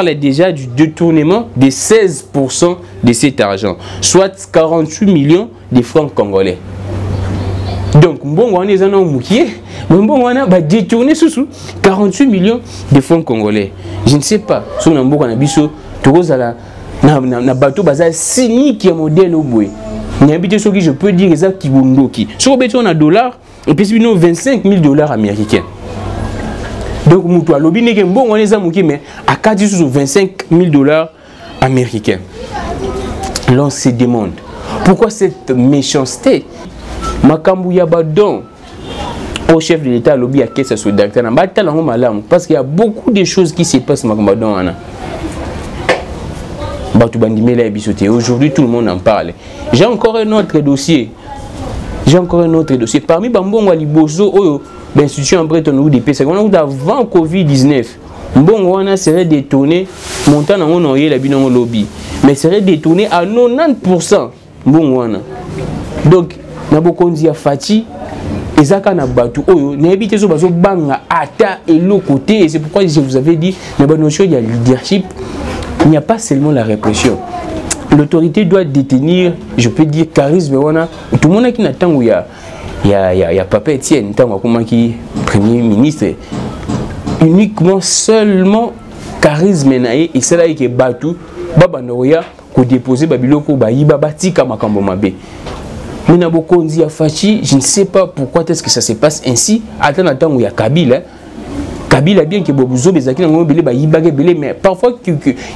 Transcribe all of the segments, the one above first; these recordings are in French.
parle déjà du détournement de 16% de cet argent, soit 48 millions de francs congolais. Donc, bon, on est en moukier, mais bon, on a détourné sous 48 millions de francs congolais. Je ne sais pas, si on a un bon biso, na bateau bazar cynique qui est modèle au bout. N'habite ce que je peux dire exact qui bondoki. Sur le on a dollars et puis nous 25 000 dollars américains. Donc moutou lobby n'est bon on les a mouki mais à 4 sur 25 000 dollars américains. L'on se demande pourquoi cette méchanceté. Makambu Yabadon au chef de l'État lobby à caisse sur docteur parce qu'il y a beaucoup de choses qui se passent Makambadon ana. Aujourd'hui tout le monde en parle. J'ai encore un autre dossier. Parmi Bambon Walibozo l'institution en Breton ou des PC avant Covid-19. Bon on serait détourné montant dans on la binon lobby mais serait détourné à 90%. Bon on. Donc Nabokonzi a Fati, Ezaka na Batu Oyo, n'habite sur Bazo Banga Ata et l'autre côté, et c'est pourquoi je vous avais dit, il y a leadership, il n'y a pas seulement la répression. L'autorité doit détenir, je peux dire, charisme, tout le monde qui n'attend où il y a Papa Etienne, qui Premier ministre, uniquement seulement charisme, et c'est là qui est Batu, Baba Noya, qui déposé Babiloko, Baïba, Batika Makambo Mabe. Je ne sais pas pourquoi est-ce que ça se passe ainsi. Attends où il y a Kabila. Kabila bien que Bobuzo bezaki na mo belé ba yibage belé mais parfois qui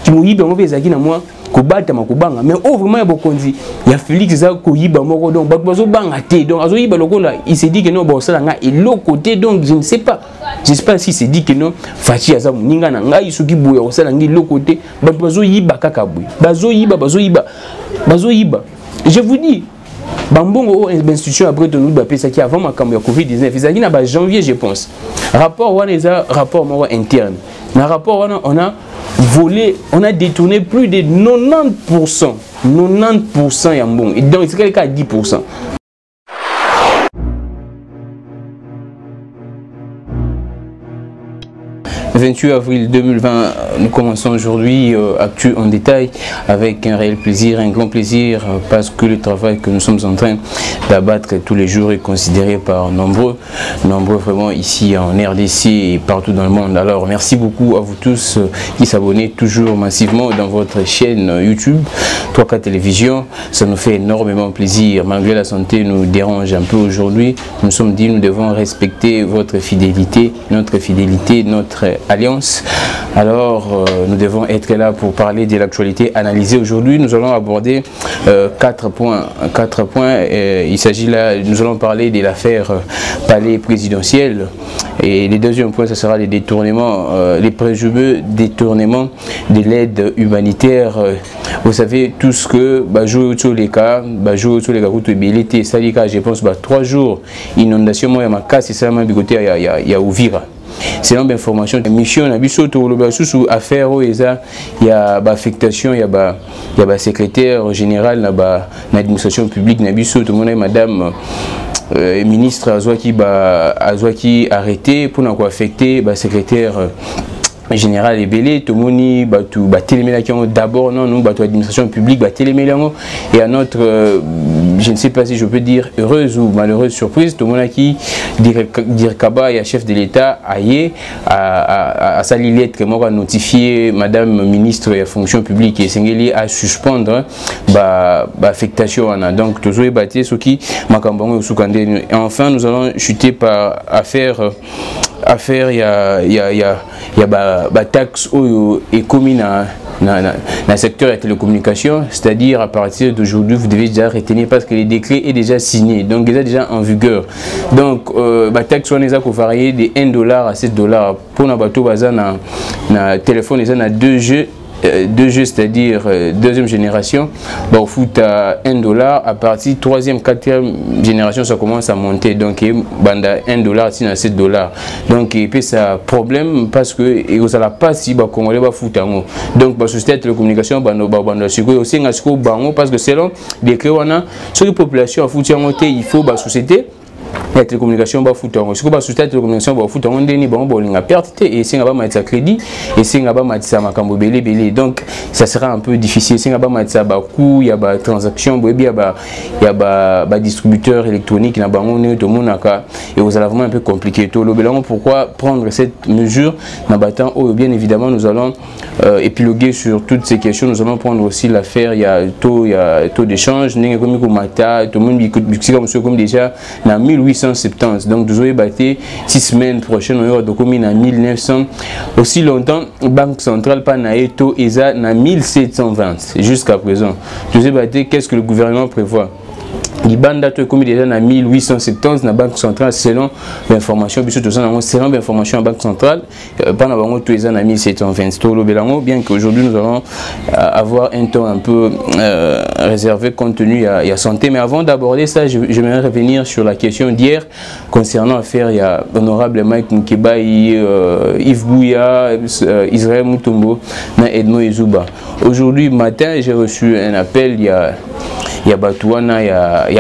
mo yiba mo bezaki na moi ko bata makubanga mais vraiment ya bokonzi ya Félix za ko yiba moko donc bazo banga té donc azo yiba lokola il s'est dit que non bon ça nga et l'autre côté donc je ne sais pas. J'espère si c'est dit que non Fachi aza muninga na ngai suki boya ko sala ngi l'autre côté bazo yiba kaka boy bazo yiba je vous dis Bambongo institution après de nous ça qui avant ma campagne Covid-19 ils a janvier je pense rapport interne dans rapport on a volé on a détourné plus de 90% yambon et donc c'est quelqu'un à 10%. 28 avril 2020, nous commençons aujourd'hui Actu en détail avec un réel plaisir, un grand plaisir parce que le travail que nous sommes en train d'abattre tous les jours est considéré par nombreux vraiment ici en RDC et partout dans le monde. Alors merci beaucoup à vous tous qui s'abonnez toujours massivement dans votre chaîne YouTube 3K Télévision. Ça nous fait énormément plaisir malgré la santé nous dérange un peu aujourd'hui. Nous sommes dit nous devons respecter votre fidélité, notre alliance. Alors nous devons être là pour parler de l'actualité analysée. Aujourd'hui nous allons aborder 4 points. Il s'agit là, nous allons parler de l'affaire palais présidentiel et le deuxième point ce sera les détournements, les présumés détournements de l'aide humanitaire. Vous savez tout ce que je pense 3 jours inondation moi ma casse c'est seulement du côté il y a Ouvira. C'est l'information de mission na biso to loba sous affaire il y a affectation il y a secrétaire général na administration publique na biso tout le monde madame ministre Azwaki arrêté pour n'avoir affecté secrétaire général Ebele tout le monde d'abord non nous administration publique et à notre je ne sais pas si je peux dire heureuse ou malheureuse surprise tout le monde qui dire Kaba et chef de l'État à sali lettre moi notifié madame ministre de la fonction publique et Sengeli à suspendre affectation donc toujours battu ce qui makambongo sukande et enfin nous allons chuter par affaire il y a taxe et commis dans le secteur de la télécommunication, c'est-à-dire à partir d'aujourd'hui vous devez déjà retenir parce que le décret est déjà signé, donc il est déjà en vigueur. Donc la taxe on est varié de $1 à $7 pour nos bateaux na téléphone ils ont 2G. 2G, c'est-à-dire deuxième génération, bon, fout à $1 à partir de 3e, 4e génération, ça commence à monter. Donc, banda $1, sinon $7. Donc, et puis ça problème parce que vous n'allez pas si bah Congolais va foutre en haut. Donc, bah société de télécommunication, parce que selon les créés, on a sur les populations à foutre en haut, il faut bah société. la télécommunication ba futa ngo siko ba société de télécommunication ba futa ngo ndeni bango bolinga perte et singa ba matisa crédit et singa ba matisa makambo belé donc ça sera un peu difficile singa ba matisa ba coût ya ba transaction boyebi ya ba distributeur électronique na bango ne to monaka et vous allez vraiment un peu compliqué to lobelango pourquoi prendre cette mesure na batan oh bien évidemment nous allons épiloguer sur toutes ces questions nous allons prendre aussi l'affaire il y a taux d'échange n'engé comme mata tout le monde bixika monsieur comme déjà na 1870 donc nous allons battre 6 semaines prochaines on aura donc comme en 1900 aussi longtemps banque centrale pas na taux eza na 1720 jusqu'à présent nous allons battre qu'est-ce que le gouvernement prévoit. Libanda to comme déjà en 1870 na banque centrale selon l'information selon l'information en banque centrale pendant bango to en 1720 to lobelango bien qu'aujourd'hui nous allons avoir un temps un peu réservé compte tenu à santé mais avant d'aborder ça j'aimerais revenir sur la question d'hier concernant l'affaire il y a honorable Mike Mukeba Yves Bouya Israël Mutombo na Edmo Ezuba. Aujourd'hui matin j'ai reçu un appel il y a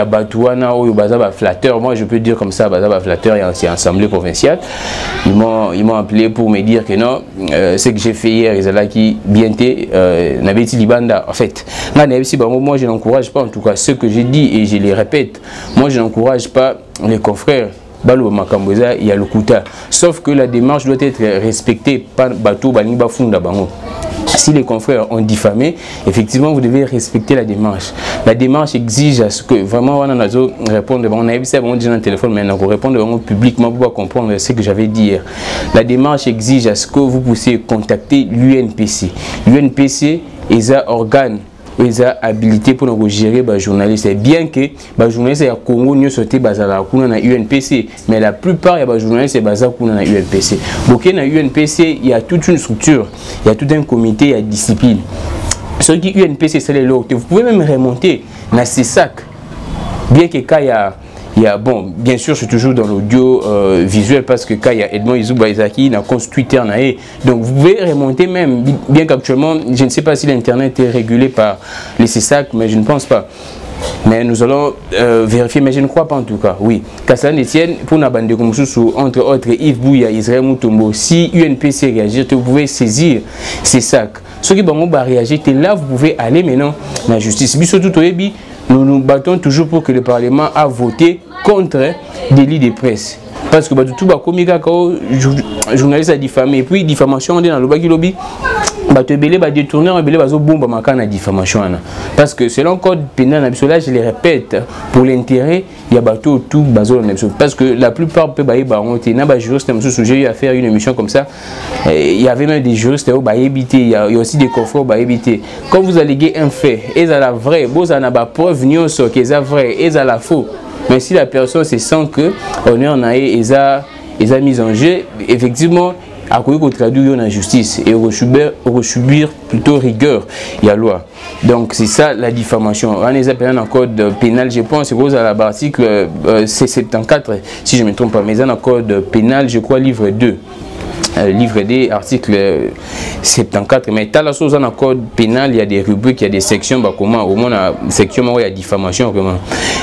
Batouana ou Bazaba flatteur. Moi je peux dire comme ça, Bazaba flatteur c'est assemblée provinciale. Ils m'ont appelé pour me dire que non, ce que j'ai fait hier, ils allaient qui bienté Nabeti Libanda. En fait, moi je n'encourage pas en tout cas ce que j'ai dit et je les répète. Moi je n'encourage pas les confrères. Balo Makamboza, il y a le Kouta. Sauf que la démarche doit être respectée par Batou Balimba Funda Bango. Si les confrères ont diffamé, effectivement, vous devez respecter la démarche. La démarche exige à ce que vraiment on a répondre. On a vu ça, on dit dans le téléphone, mais on répondre publiquement pour comprendre ce que j'avais dit hier. La démarche exige à ce que vous puissiez contacter l'UNPC. L'UNPC est un organe. Ils ont habilité pour nous gérer les journalistes. Bien que les journalistes à Congo ne soient pas dans UNPC, mais la plupart des journalistes sont dans UNPC. Donc dans UNPC, il y a toute une structure, il y a tout un comité, il y a une discipline. Ce qui UNPC, c'est l'autre. Vous pouvez même remonter dans ces sacs. Bien que quand il y a, bon, bien sûr, c'est toujours dans l'audio visuel parce que quand il y a Edmond Izouba Isaki, il a construit Twitter. Donc vous pouvez remonter même, bien qu'actuellement, je ne sais pas si l'Internet est régulé par les CESAC, mais je ne pense pas. Mais nous allons vérifier, mais je ne crois pas en tout cas. Oui, Kassan Etienne, pour la bande de Komoussou, entre autres Yves Bouya, Israël Mutombo, si UNPC réagit, vous pouvez saisir ces sacs. Ceux qui vont réagir, là, vous pouvez aller maintenant dans la justice. Nous nous battons toujours pour que le Parlement a voté contre délit de presse. Parce que tout le monde journaliste a diffamé. Et puis, diffamation, on est dans le bas qui lobby. Détourner la diffamation. Parce que selon le code pénal, là, je les répète, pour l'intérêt, il y a tout parce que la plupart peuvent j'ai eu à faire une émission comme ça. Il y avait même des juristes il y a aussi des confrères quand vous alléguez un fait, et à la vraie, vous avez la preuve que c'est vrai, et à la faux. Mais si la personne se sent que on est en a mis en jeu, effectivement, à quoi qu'on traduit en justice et subir plutôt rigueur, il y a loi. Donc c'est ça la diffamation. On les appelle en code pénal, je pense, c'est à l'article C74, si je ne me trompe pas, mais dans le code pénal, je crois livre 2. Livre D, article 74, mais dans le code pénal, il y a des rubriques, il y a des sections, comment au moins la section où il y a diffamation,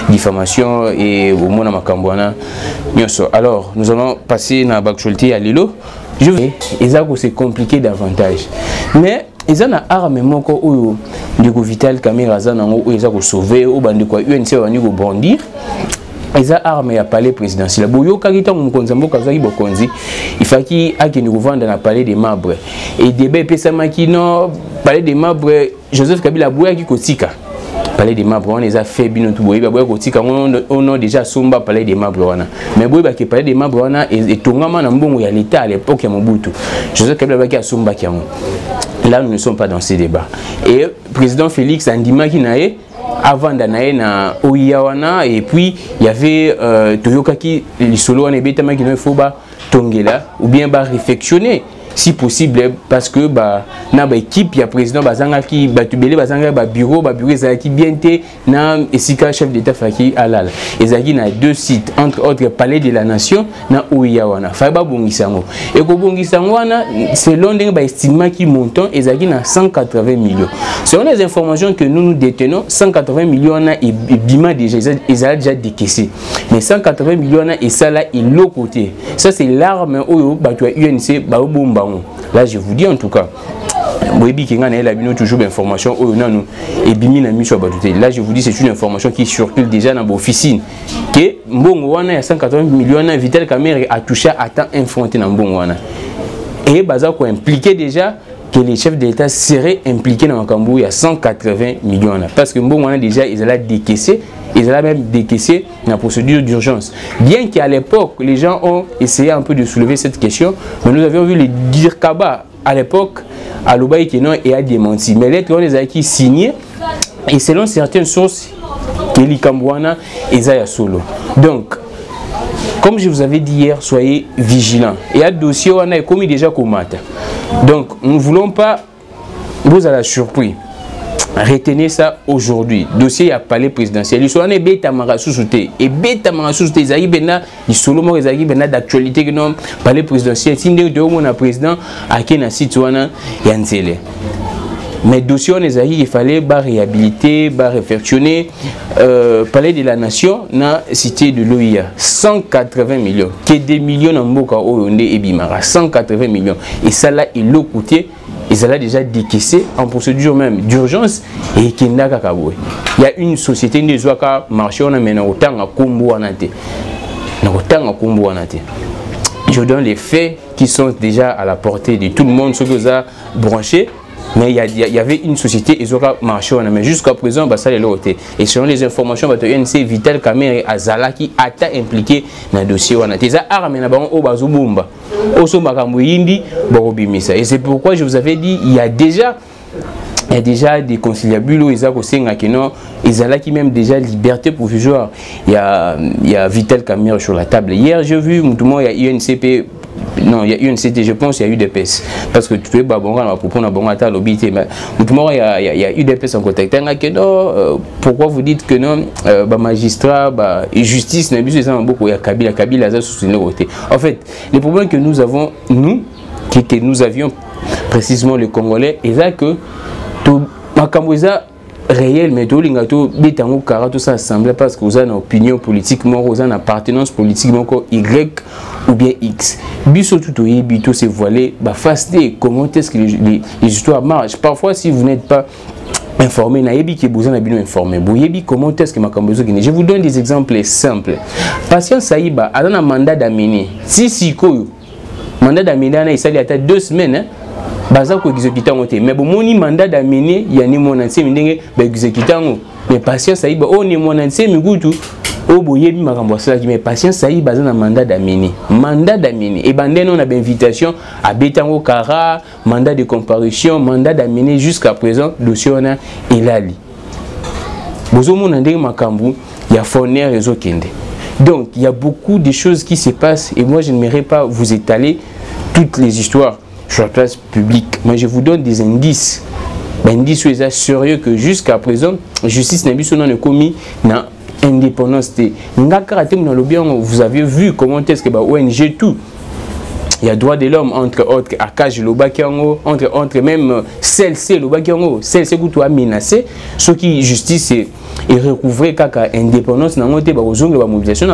diffamation et au moins la Makambouana. Alors, nous allons passer dans l'actualité à Lilo. Je vais, c'est compliqué davantage. Mais ils ont un arme où du vital caméra où ils ont sauvé ou bandi quoi UNC va bondir. Ils ont arme à palais présidentiel. Boyo Karita Mkonzambo Kazaki Bokonzi, il faut qu'il y ait dans le palais des marbres. Et débat Pessamakino, palais des marbres, Joseph Kabila Bouya qui kotika. Palais des marbres, on les a fait bien tout. On a déjà somba palais des marbres. Mais Bouya qui palais des marbres et Tongama Nambongo y a l'État à l'époque à Mobutu. Joseph Kabila qui a somba qui a. Là, nous ne sommes pas dans ces débats. Et le président Félix Andima qui n'a avant d'anaï na Oyawana et puis il y avait Toyoka qui les solo en ebetama qui ne faut pas tongela ou bien bah réfectionner si possible parce que bah na ba équipe ya président bazanga ki batubele bazanga ba bureau ezaki bien té na esika chef d'état faki alala ezaki na 2 sites entre autres palais de la nation na Ouyawana fa ba bongisango et ko bongisango wana selon ndenge ba estimé qui montant ezaki na 180 millions selon les informations que nous détenons 180 millions na et bima déjà déjà décaissé mais 180 millions na et ça là il l'autre côté ça c'est l'arme oyo ba tu UNC ba bomba. Là, je vous dis en tout cas, toujours d'informations là, je vous dis, c'est une information qui circule déjà dans l'officine. Que Mbongwana, il y a 180 millions, Vital Kamerhe a touché à temps infronté dans Mbongwana. Et Bazako impliqué déjà que les chefs de l'État seraient impliqués dans Makambou, il y a 180 millions. Parce que Mbongwana, déjà, ils allaient décaisser. Ils allaient même décaisser la procédure d'urgence. Bien qu'à l'époque, les gens ont essayé un peu de soulever cette question, mais nous avions vu les Dirkaba à l'époque, à l'Obaï qui non et a démenti. Mais lettres, on les a qui signées, et selon certaines sources, Kelly Kambouana et Zaya Solo. Donc, comme je vous avais dit hier, soyez vigilants. Et à dossier, on a commis déjà combattre. Donc, nous ne voulons pas vous à la surprise. Retenez ça aujourd'hui. Dossier à palais présidentiel. Il soit bêta marasouté et bêta marasouté. Isaïe Bena, il solo Isaïe Bena d'actualité que non palais présidentiel. Si nous devons un président à Kena Situana Yansele. Mais dossier on Isaïe il fallait réhabiliter, réfectionner. Palais de la Nation, na cité de l'OIA 180 millions. Que des millions en Boka Oyonde et Bimara 180 millions. Et ça là il l'a coûté. Ils allaient déjà décaissé en procédure même d'urgence et qui n'a qu'à il y a une société qui doit marcher on a maintenant autant à Kumbu Anate. Je donne les faits qui sont déjà à la portée de tout le monde, ceux qui ont branché. Mais il y avait une société, ils ont marché, mais jusqu'à présent, ça est l'autre. Et selon les informations, UNC Vital Kamerhe Azala qui a été impliqué dans le dossier. Et c'est pourquoi je vous avais dit, il y a déjà des conciliabules, ils ont qui même déjà liberté provisoire. Il y a Vital Kamerhe sur la table. Hier, j'ai vu, il y a UNCP. Non, il y a eu une CT, je pense qu'il y a eu des PES. Parce que tu es bon, il y a eu des PES en contact. Pourquoi vous dites que non, magistrat, justice, il y a Kabila, en fait, le problème que nous avons, que nous avions précisément les Congolais, est que tout réel, mais tout tout ça assemblé parce que vous avez une opinion politique, vous avez une appartenance politique, Y ou bien X. Biso tout au bito c'est voilé, comment est-ce que les histoires marchent. Parfois, si vous n'êtes pas informé, qui besoin d'être informé. Comment est-ce que je vous donne des exemples simples. Patient Saïba a un mandat d'amener. Si mandat d'amener, il y a 2 semaines. Mais bon, mon mandat d'amener, il y a ni mon ancien mais patience ça y est, on est mon ancien mais patience ça y est, un mandat d'amener. Et ben on a une invitation à Betango Kara, mandat de comparution, mandat d'amener jusqu'à présent, dossier on a Elali. Bozomo nandé makambu, il y a fourni réseau kende. Donc il y a beaucoup de choses qui se passent et moi je n'aimerais pas vous étaler toutes les histoires sur la place publique, mais je vous donne des indices. Indices sérieux que jusqu'à présent, justice n'a pas commis dans indépendance. Vous avez vu comment est-ce que ONG tout. Il y a droit de l'homme, entre autres, Akaj Lobakiango, entre autres, même celle-ci, Lobakiango, celle-ci que tu as menacé, ce qui justice est recouvré kaka indépendance, n'a pas de mobilisation.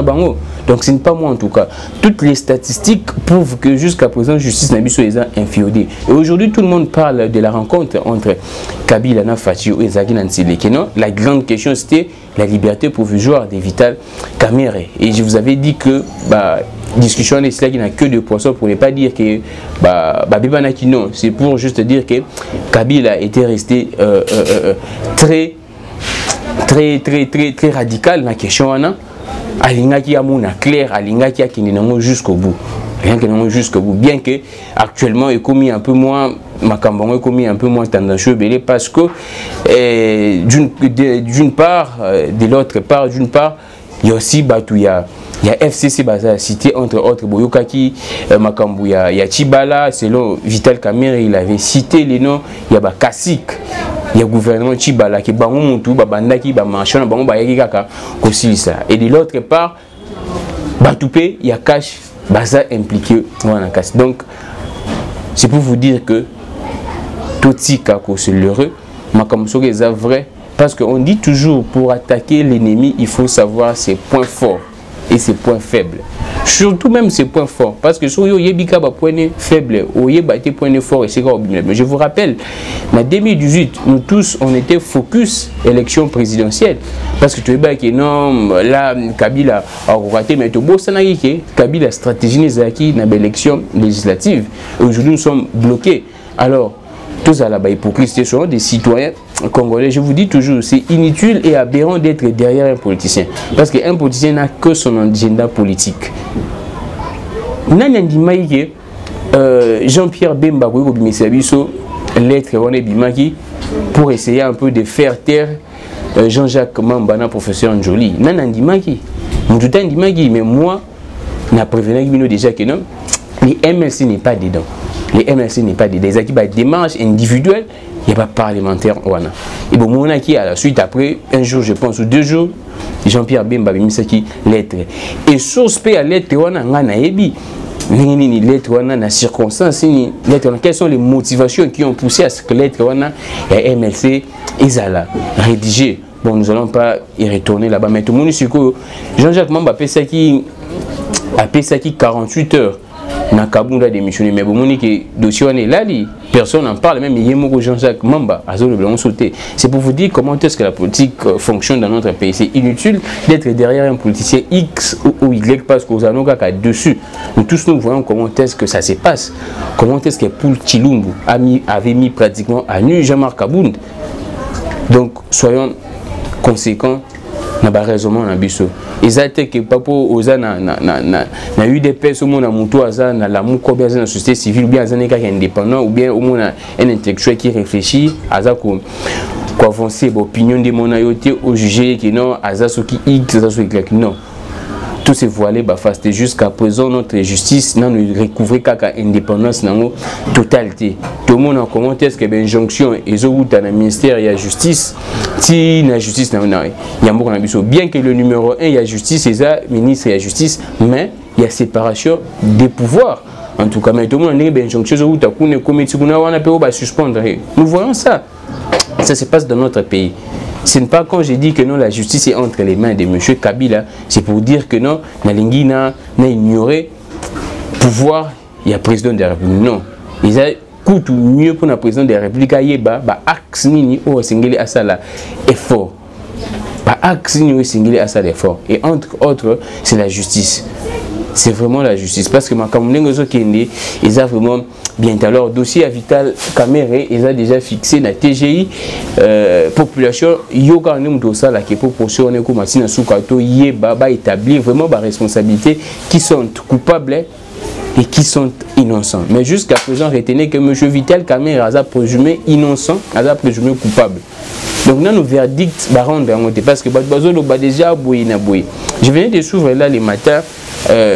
Donc, ce n'est pas moi en tout cas. Toutes les statistiques prouvent que jusqu'à présent, justice n'a pas inféodée. Et aujourd'hui, tout le monde parle de la rencontre entre Kabila Nafachi et Zaki Nansile. La grande question, c'était la liberté provisoire de Vital Kamerhe. Et je vous avais dit que discussion qui n'a que de poissons pour ne pas dire que non, c'est pour juste dire que Kabila était resté très radical dans la question. Alingaki a mon clair, Alingaki a qui n'est jusqu'au bout. Rien que non jusqu'au bout. Bien que actuellement il commis un peu moins, Makambongo est commis un peu moins tendancieux, parce que d'une part, de l'autre part, d'une part, il y a aussi Batou, il y a FCC Baza cité entre autres Boyokaki, Makambu, il y a Chibala, selon Vital Kamerhe, il avait cité les noms, il y a Kassik, il y a gouvernement Chibala qui bango mutu babandaki ba marchand bango ba yaki kaka kosilisa. Et de l'autre part Batoupé, il y a Cash Baza impliqué dans la casse. Donc c'est pour vous dire que tout Kako c'est l'heureux, Makambu c'est vrai parce qu'on dit toujours pour attaquer l'ennemi, il faut savoir ses points forts et ses points faibles. Surtout même ses points forts. Parce que si vous avez des points faibles, vous avez des points forts et c'est quoi. Mais je vous rappelle, en 2018, nous tous, on était focus élection présidentielle. Parce que tu vois que non, là, Kabila a raté, mais tu vois que Kabila a stratégisé l'élection législative. Aujourd'hui, nous sommes bloqués. Alors, tous à la hypocrisie, ce sont des citoyens congolais. Je vous dis toujours, c'est inutile et aberrant d'être derrière un politicien. Parce qu'un politicien n'a que son agenda politique. Jean-Pierre Bemba, lettre pour essayer un peu de faire taire Jean-Jacques Mambana, professeur Njoli. Mais moi, je prévenu déjà que non, les MLC n'est pas dedans. Les MLC n'est pas des équipes à démarche individuelle, il n'y a pas parlementaire. Et bon, mon acquis à la suite, après un jour, je pense, ou 2 jours, Jean-Pierre Bemba a mis ça qui lettre. Et source P à lettre, on a un aébi. Ni lettre, on a une circonstance, ni lettre, quelles sont les motivations qui ont poussé à ce que lettre, on a et MLC, ils allaient rédiger. Bon, nous n'allons pas y retourner là-bas. Mais tout le monde, c'est que Jean-Jacques Mamba a fait ça qui 48 heures. Na Kabunda démissionné, mais bon, que dossier on est là, personne n'en parle, même Yemoko Jean-Jacques Mamba a sauté. C'est pour vous dire comment est-ce que la politique fonctionne dans notre pays. C'est inutile d'être derrière un politicien X ou Y parce qu'aux Anoka dessus. Nous tous nous voyons comment est-ce que ça se passe. Comment est-ce que Poul Chilumbu avait mis pratiquement à nu Jean-Marc Kabound. Donc soyons conséquents. Na ba raisonnement na biso ezate que papo oza na eu des personnes au monde muto aza na la muko bien na société civile bien aza neka indépendant ou bien au monde un intellectuel qui réfléchit aza ko avancer l'opinion de mon ayoté au juger que non aza ce qui X aza ce qui non. Tout se voilé fasté jusqu'à présent notre justice n'a recouvré qu'à indépendance dans totalité. Tout le monde en comment est-ce que l'injonction et dans le ministère il y a justice si la justice bien que le numéro 1 il y a justice et ça ministre il y a justice mais il y a séparation des pouvoirs en tout cas mais tout le monde a une injonction où tu as commis suspendre. Nous voyons ça se passe dans notre pays. Ce n'est pas quand j'ai dit que non, la justice est entre les mains de M. Kabila, c'est pour dire que non, Nalingi n'a ignoré le pouvoir, il y a président de la République. Non, il y a coûte mieux pour le président de la République, il y a axe nini au singeli à ça là effort. Axe nini au singeli à ça l'effort. Et entre autres, c'est la justice. C'est vraiment la justice parce que ma Kamunengozo Kende, ils ont vraiment bien. Alors, dossier à Vital Kamerhe, ils ont déjà fixé la TGI population. Yoga Numdosa, la qui est proportionnée comme Massina Soukato, Yeba, établir vraiment la responsabilité qui sont coupables et qui sont innocents. Mais jusqu'à présent, retenez que M. Vital Kamerhe a présumé innocent, a présumé coupable. Donc, nous avons verdict parce que déjà je venais de s'ouvrir là les matins.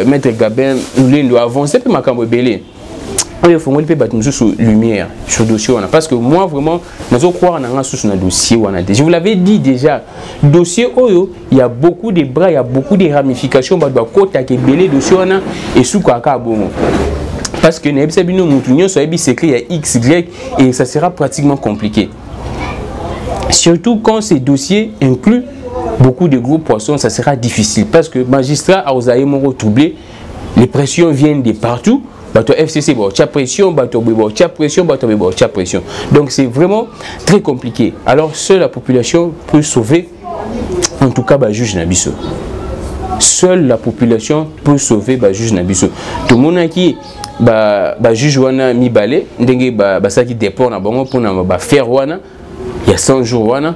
Maître Gabin, nous doit avancer pour ma cambrelée. Il faut que nous sur lumière sur le dossier. Parce que moi, vraiment, je crois dans le dossier. Je vous l'avais dit déjà, dossier Oyo, il y a beaucoup de bras, il y a beaucoup de ramifications. Il y a côté qui est dossier et sous Kaka Bomo. Parce que c'est écrit à X, Y et ça sera pratiquement compliqué. Surtout quand ces dossiers incluent beaucoup de gros poissons, ça sera difficile parce que magistrat a osé troublé, les pressions viennent de partout. Bateau FCC, pression, bateau pression. Donc c'est vraiment très compliqué. Alors seule la population peut sauver, en tout cas, juge Nabiso. Seule la population peut sauver juge Nabiso. Tout le monde qui juge wana mi balé, ndenge ça qui dépend na bango pour na faire wana, il y a 100 jours wana.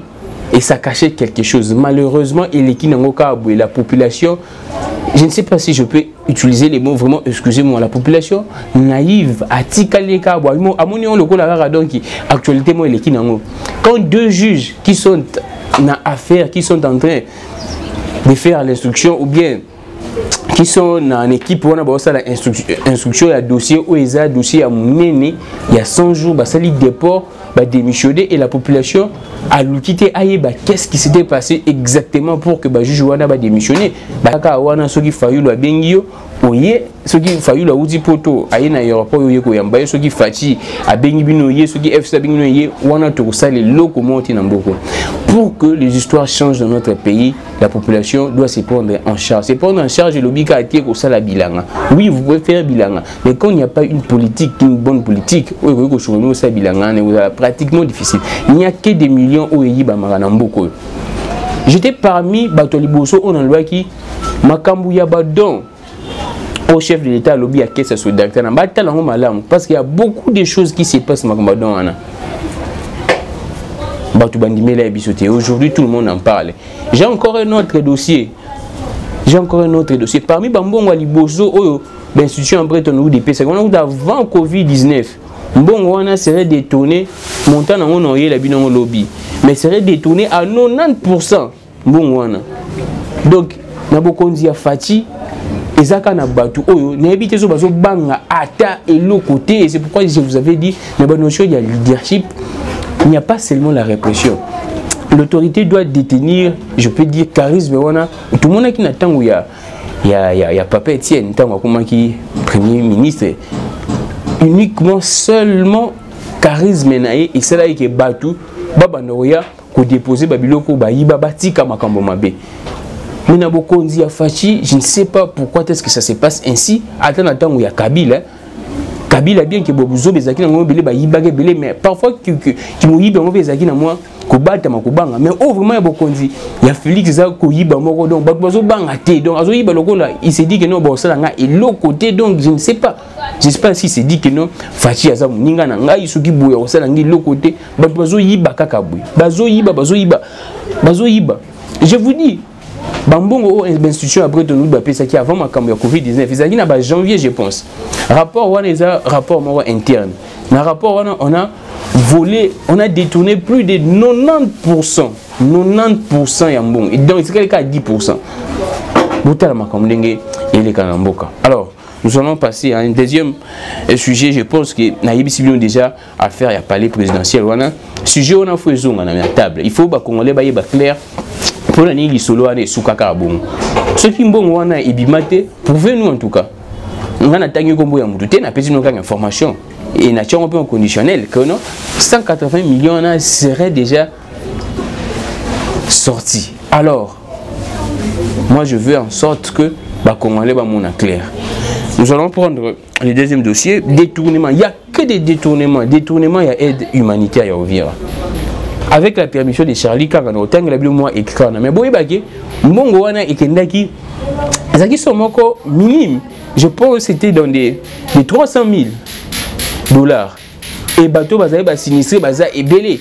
Et ça cachait quelque chose. Malheureusement, la population, je ne sais pas si je peux utiliser les mots vraiment, excusez-moi, la population naïve, actualité, quand 2 juges qui sont en affaire, qui sont en train de faire l'instruction ou bien qui sont en équipe on a la instruction à dossier ou les dossier à mener il y a 100 jours bah ça lit dépôt bah démissionner et la population a l'outil bah qu'est-ce qui s'était passé exactement pour que bah juge wana bah démissionner bah ka wana ce qui faillu la bengio oye ce qui faillu la outil poto aye na aéroport oye ko yamba ce qui fati a bengi bino ye ce qui FC bino ye wana to ça les locaux monti na mboko pour que les histoires changent dans notre pays la population doit se prendre en charge se prendre en charge le bika atie ko ça la bilanga oui vous pouvez faire bilanga mais quand il n'y a pas une politique une bonne politique oye ko chourno ça bilanga ne vous pratiquement difficile il n'y a que des millions oye ba marana mboko j'étais parmi bato liboso on en loi qui makambu ya badon au chef de l'État lobby à caisse sur docteur parce qu'il y a beaucoup de choses qui se passent aujourd'hui tout le monde en parle. J'ai encore un autre dossier parmi Bambongo Liboso l'institution en Breton ou des PC avant Covid-19 Mbongo serait détourné montant dans mon la bilan lobby mais serait détourné à 90% Mbongo donc Nabokonzi a Fati ezaka na batu oyo na ebité zo bazo banga ata et l'autre côté et c'est pourquoi je vous avais dit mais bonne notion il y a leadership il n'y a pas seulement la répression l'autorité doit détenir je peux dire charisme wana tout le monde qui n'attend où il y a papa Etienne tant comment qui premier ministre uniquement seulement charisme naé et c'est là que batu baba noya ko déposer babiloko ba yiba batika makambo mabe. Mais Nabokonzi a Fachi, je ne sais pas pourquoi est-ce que ça se passe ainsi. Attends où il y a Kabila. Kabila bien que Bobuzo bezaki na ngo belé ba yibage belé mais parfois que mo yiba ngo bezaki na moi ko bata makobanga mais oh vraiment ya Bokonzi ya Félix za ko yiba moko donc bazo banga té donc azo yiba lokola il s'est dit que non bon ça nga et l'autre côté donc je ne sais pas j'espère si c'est dit que non Fachi aza muninga na ngai soki boya ko sala ngi l'autre côté bazo yiba kaka boy bazo yiba je vous dis Bambongo institution après de nous baper qui avant ma campagne Covid-19 ils ont dit janvier je pense rapport rapport interne dans rapport on a volé on a détourné plus de 90% ya mbongo et donc c'est quelqu'un à 10% botala makamdenge et les kanamboka. Alors nous allons passer à un deuxième sujet. Je pense que naïbisi bien déjà à faire ya palais présidentiel wana sujet on a fait zonga na table il faut ba congolais ba yeba clair pour la nuit solo ane soukaka bon ceux qui mbongo wana ebimate prouvez-nous en tout cas on a tangi kombo ya mutu na pesi no ka information et na tchongo peu conditionnel que non 180 millions na serait déjà sorti. Alors moi je veux en sorte que ba congolais ba mona clair. Nous allons prendre le deuxième dossier détournement. Il y a que des détournements il y a aide humanitaire ya Ovira. Avec la permission de Charlie Kaka, on a eu moi écran. Mais bon, Mbongo wana ekendaki, ezaki somoko minime. Je pense que c'était dans des 300 000 $. Et bateau bazaye ba sinistré baza ebelé.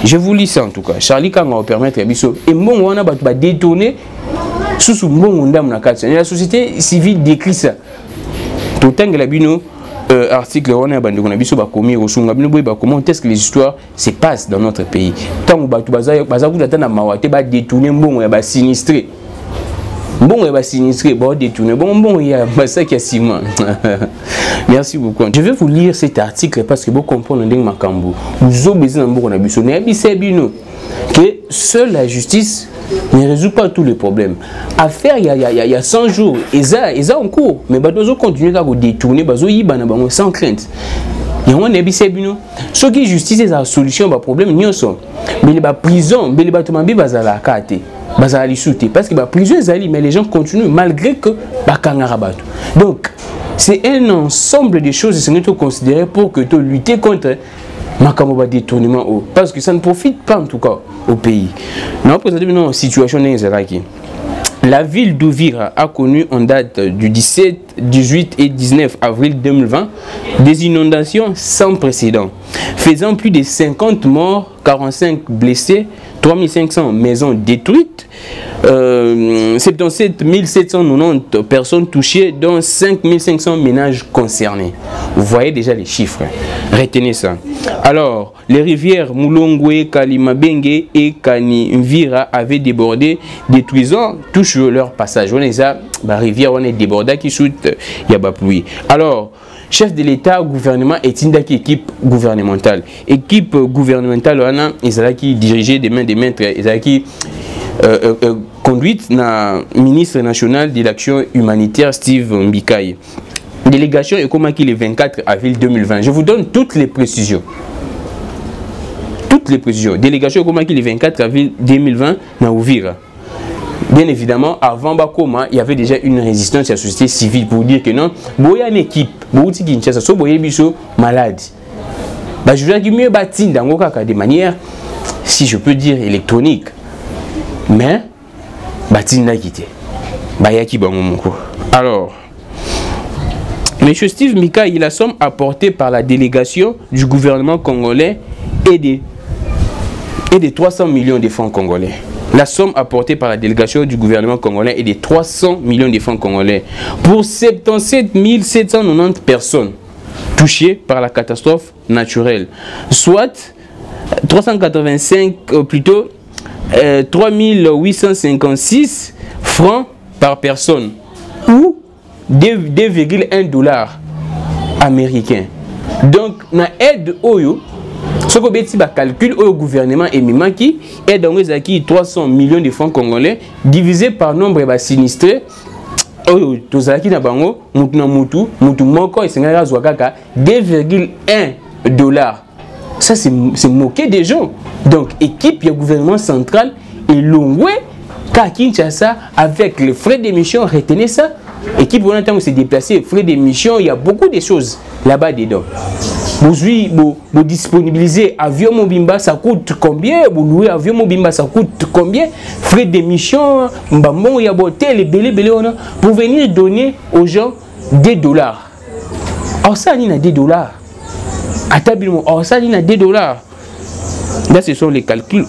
Je vous lis ça en tout cas. Charlie Kaka va permettre biso. Et Mbongo wana bato ba détourner sous Mbongo ndam na kati. La société civile décrit ça. Totang la bino article on a bandé qu'on a biso ba komi rosunga bino boy ba comment est-ce que les histoires se passent dans notre pays tant batu baza ku tata na mawate ba détourner mbongo ya ba sinistré ba détourner mbongo ya basaki ya ciment. Merci beaucoup. Je vais vous lire cet article parce que vous comprenez ndenge makambo vous obéissez na mbongo na biso na bise bino que seule la justice ne résout pas tous les problèmes. Affaire il y a 100 jours, ils ont en cours, mais ils continuent à détourner, sans crainte. Il y a un ébissé bino. Ce qui justice est la solution au problème, nous sommes. Mais les prisons, les bâtiments, ils sont la carte, ils sont la souter parce que la prison est allée, mais les gens continuent malgré que donc c'est un ensemble de choses qui sont considérées pour que tu lutter contre Makambo détournement parce que ça ne profite pas en tout cas au pays. Nous présentons une situation d'Inzeraki. La ville d'Ouvira a connu en date du 17, 18 et 19 avril 2020 des inondations sans précédent, faisant plus de 50 morts, 45 blessés, 3500 maisons détruites, 77 790 personnes touchées, dont 5500 ménages concernés. Vous voyez déjà les chiffres. Retenez ça. Alors, les rivières Mulongwe, Kalimabenge et Kanimvira avaient débordé, détruisant toujours leur passage. On est à la rivière, on est débordé qui soute, il y a pas pluie. Alors, chef de l'État, gouvernement est une équipe gouvernementale. Équipe gouvernementale, on a qui dirigée des mains des maîtres, qui conduite na ministre national de l'action humanitaire Steve Mbikai. Délégation est comme le 24 avril 2020. Je vous donne toutes les précisions. Toutes les précisions. Délégation est comme le 24 avril 2020 na Uvira. Bien évidemment, avant Bakoma, il y avait déjà une résistance à la société civile pour dire que non, il y a une équipe, malade. Je veux dire mieux bâtir de manière, si je peux dire, électronique. Mais, bâtir n'a quitté. Alors, M. Steve Mbikai, la somme apportée par la délégation du gouvernement congolais est de 300 millions de francs congolais. La somme apportée par la délégation du gouvernement congolais est de 300 millions de francs congolais pour 77 790 personnes touchées par la catastrophe naturelle, soit 3856 francs par personne ou 2,1 $ américains. Donc, na aide Oyo, ce qu'on calcule au gouvernement et Mimaki est dans les 300 millions de francs congolais divisé par nombre de sinistrés. Oyo tozaki na bango mutu na mutu moko esengaka zwakaka 2,1 $. Ça c'est moquer des gens. Donc équipe du gouvernement central et Longwe Kinshasa avec les frais d'émission, retenez ça. Équipe on attend se déplacer, frais d'émission, il y a beaucoup de choses là-bas dedans. Vous disponibiliser avion Mobimba, ça coûte combien? Vous louez avion Mobimba, ça coûte combien? Frais d'émission, il y a les belé pour venir donner aux gens des dollars. Alors ça, il y a des dollars. Alors ça, il y a des dollars. Là, ce sont les calculs.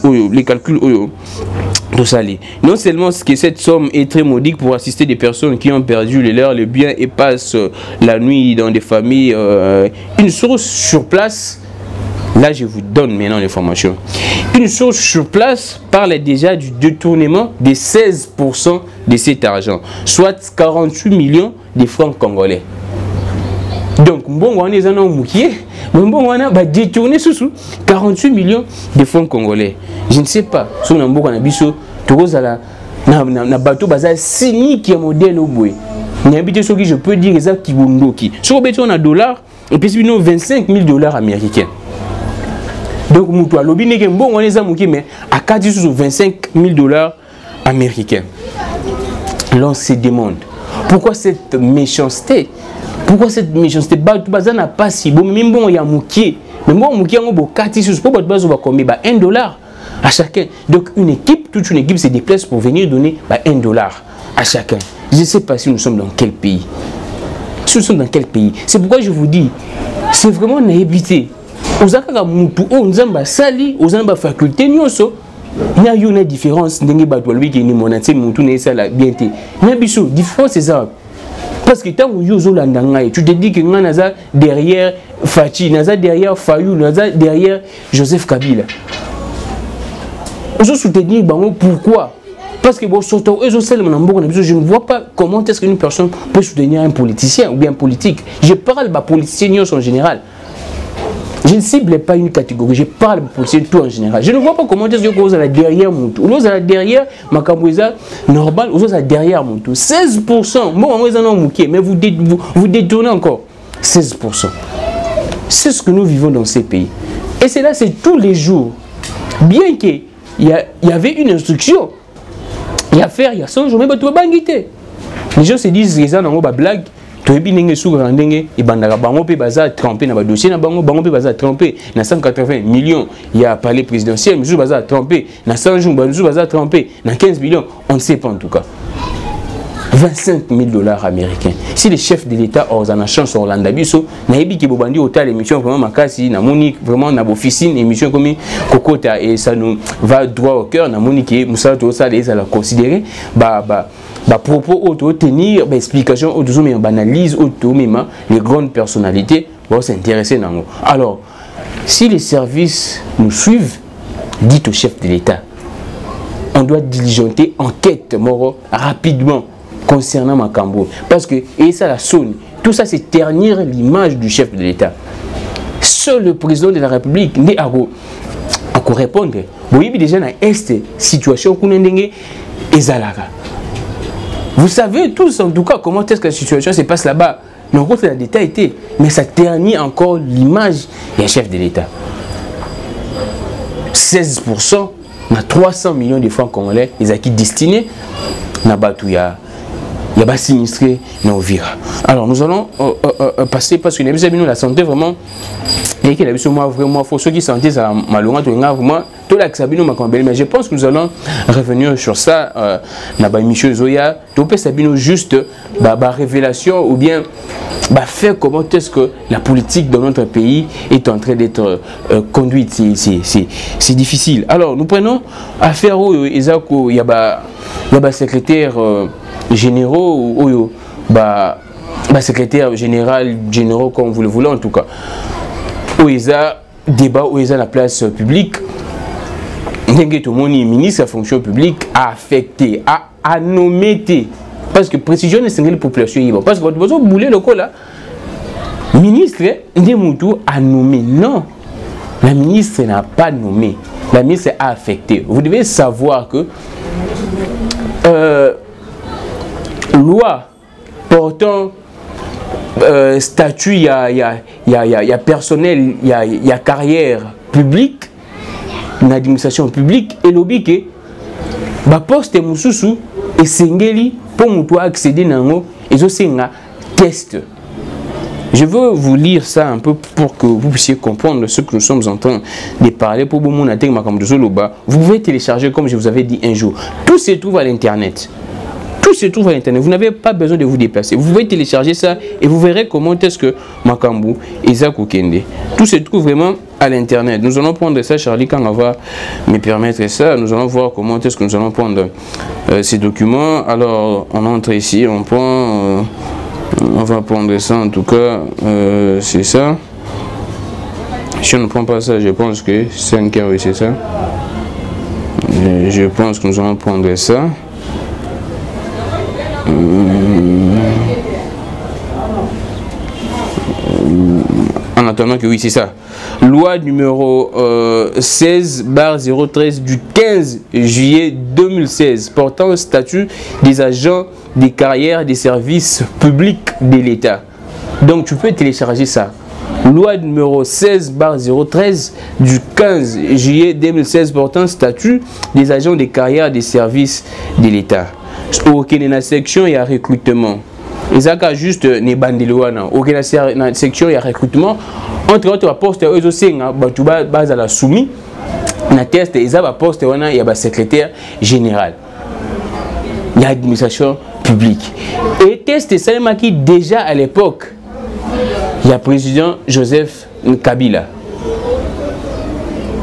Non seulement que cette somme est très modique pour assister des personnes qui ont perdu les leurs, les biens et passent la nuit dans des familles, une source sur place, là je vous donne maintenant l'information, une source sur place parle déjà du détournement de 16% de cet argent, soit 48 millions de francs congolais. Donc, on est en moukier, on a détourné sous 48 millions de francs congolais. Je ne sais pas, si on a un bon abisso, na bateau bazar cynique qui est modèle au bout. Il y a habité ce que je peux dire exact qui bondoki. Sur on a dollars, et puis nous 25 000 $ américains. Donc, moutoua lobby n'est qu'un bon on est en moukier, mais à 4 sur 25 000 $ américains. L'on se demande pourquoi cette méchanceté. Pourquoi cette méchanceté? Bazar n'a pas si bon, même bon il y a moukier. Mais bon moukier on a 4 sur pour bazar va combien? $1 à chacun. Donc une équipe, toute une équipe se déplace pour venir donner $1 à chacun. Je ne sais pas si nous sommes dans quel pays. Si nous sommes dans quel pays. C'est pourquoi je vous dis, c'est vraiment naïveté. Aux akaka mutu o nzamba sali, aux nzamba faculté nyoso, il y a une différence ndenge bato lui qui ni monate mutu na sala bien té. Na biso différence c'est ça. Parce que tant que tu te dis que naza derrière Fachi, naza derrière Fayou, naza derrière Joseph Kabila. Je soutenir pourquoi? Parce que bon, surtout, je ne vois pas comment est-ce qu'une personne peut soutenir un politicien ou bien un politique. Je parle de politiciens en général. Je ne cible pas une catégorie, je parle de politiciens tout en général. Je ne vois pas comment est-ce que vous avez derrière mon tout. Vous avez derrière ma cambouisa normal, vous avez derrière mon tout. 16%. Bon, mais vous détournez encore 16%. C'est ce que nous vivons dans ces pays. Et c'est là, c'est tous les jours. Bien que il y avait une instruction. Il y a faire, il y a 100 jours, mais tu vas pas banguiter. Les gens se disent que ça, c'est blague. Tu es bien sûr et bango pe baza trempé dans le dossier, bango pe baza trempé dans 180 millions. Il y a palais présidentiel, mais baza trempé dans 100 jours, baza trempé dans 15 millions. On ne sait pas en tout cas. 25 000 $ américains. Si les chefs de l'État ont une chance en Hollande, naïbi qui bobandi autant l'émission vraiment makasi, na moni vraiment na officine émission comme kokota et ça nous va droit au cœur, na moni qui Moussa tout ça les a considéré propos auto tenir explication auto mais analyse auto même les grandes personnalités vont s'intéresser dans nous. Alors si les services nous suivent, dites au chef de l'État, on doit diligenter enquête moro rapidement concernant Makambo. Parce que, et ça la sonne, tout ça c'est ternir l'image du chef de l'État. Seul le président de la République n'est à répondre. Vous voyez déjà dans cette situation vous savez tous en tout cas comment est-ce que la situation se passe là-bas. Non, c'est la détail été, mais ça ternit encore l'image du chef de l'État. 16% na 300 millions de francs congolais, ils ont qui destinés na Batouya. Il y a pas sinistré na Uvira. Alors nous allons passer parce que nous la santé vraiment et qu'il a vu moi vraiment faut ceux qui sentent ça malheureux vraiment tout l'accabino Makambeli, mais je pense que nous allons revenir sur ça na ba Michel Zoya tout peut sabino juste révélation ou bien faire comment est-ce que la politique dans notre pays est en train d'être conduite. C'est difficile. Alors nous prenons affaire où il y a secrétaire généraux ou secrétaire généraux comme vous le voulez en tout cas où il y a débat où il y a la place publique tout le monde ministre de la fonction publique a affecté a nommé parce que précision c'est une population parce que vous boulez le coup là ministre Ndemoutou a nommé non la ministre n'a pas nommé la ministre a affecté. Vous devez savoir que loi portant statut, il y a personnel, il y a carrière publique, une administration publique, et lobby que poste mususu et sengeli pour nous accéder nango et aussi un test. Je veux vous lire ça un peu pour que vous puissiez comprendre ce que nous sommes en train de parler. Pour vous, vous pouvez télécharger comme je vous avais dit un jour. Tout se trouve à l'internet. Tout se trouve à l'internet. Vous n'avez pas besoin de vous déplacer. Vous pouvez télécharger ça et vous verrez comment est-ce que Makambu et Zakukende. Tout se trouve vraiment à l'internet. Nous allons prendre ça, Charlie, quand on va me permettre ça. Nous allons voir comment est-ce que nous allons prendre ces documents. Alors, on entre ici, on prend... on va prendre ça en tout cas, c'est ça. Si on ne prend pas ça, je pense que 5 heures, oui, c'est ça. Je pense que nous allons prendre ça. En attendant que oui, c'est ça. Loi numéro 16/013 du 15 juillet 2016 portant statut des agents des carrières des services publics de l'État. Donc tu peux télécharger ça. Loi numéro 16/013 du 15 juillet 2016 portant statut des agents des carrières des services de l'État. Ok, dans la section il y a recrutement. Et ça juste ne bandeloana. Ok, dans la section il y a recrutement. Entre autres postes eux aussi tu base à la soumis. Na test et ça poste il y a secrétaire général. Il y a administration publique. Et test c'est qui déjà à l'époque il y a président Joseph Kabila.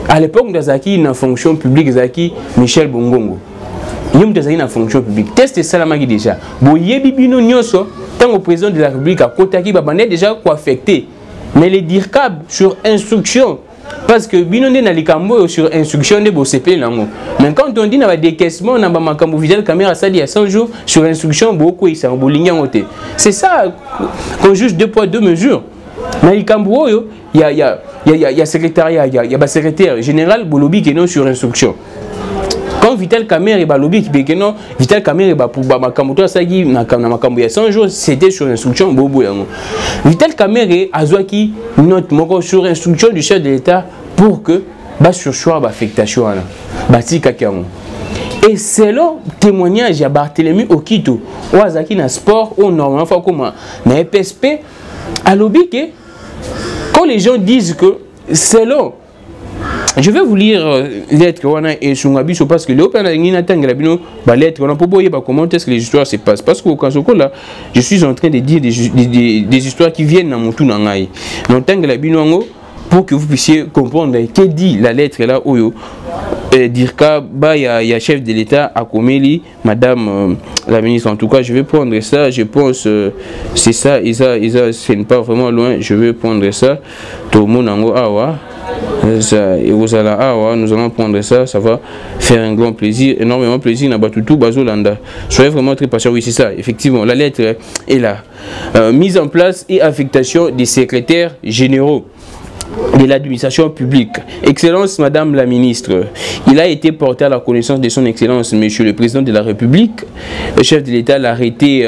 À l'époque nous avons une fonction publique Zaki Michel Bongongo. Nous avons une fonction publique. Test c'est qui déjà. Bon yebi bino nyoso tant au président de la République à Kotaki babane déjà quoi affecté. Mais les DIRCAB sur instruction parce que binonde na likambo sur instruction de BOCP nango. Mais quand on dit na décaissement na ba makambo visuel caméra ça dit à 100 jours sur instruction beaucoup ils sont bolinga ngote. C'est ça qu'on juge 2 poids 2 mesures. Na likambo il y a secrétariat il y a secrétaire général bolobi qui non sur instruction. Quand Vital Kamerhe et lobby qui que non Vital Kamerhe pour makambo ça qui na makambo il y a 100 jours c'était sur instruction bobo yango. Vital Kamerhe azwaki note moko sur instruction du chef de l'État pour que sur choix affectation là tika kiango. Et selon témoignage à Barthélemy Okito Ouazaki na sport ou normalement faut comment na PSP à lobby que quand les gens disent que selon Je vais vous lire lettre et Sungabiso parce que les lettre on a pas comment est-ce que les histoires se passent parce qu'au cas où là je suis en train de dire des histoires qui viennent dans mon tout nangai. Donc pour que vous puissiez comprendre que dit la lettre là oyo dire qu'il y a chef de l'État à Komeli, madame la ministre. En tout cas, je vais prendre ça. Je pense c'est ça, Isa, ce n'est pas vraiment loin. Je vais prendre ça. Tout le monde en awa. Et vous allez awa, nous allons prendre ça. Ça va faire un grand plaisir, énormément plaisir. Nabatutu Bazolanda. Soyez vraiment très patient. Oui, c'est ça. Effectivement, la lettre est là. Mise en place et affectation des secrétaires généraux de l'administration publique. Excellence, Madame la Ministre, il a été porté à la connaissance de son Excellence, Monsieur le Président de la République, le chef de l'État, l'arrêté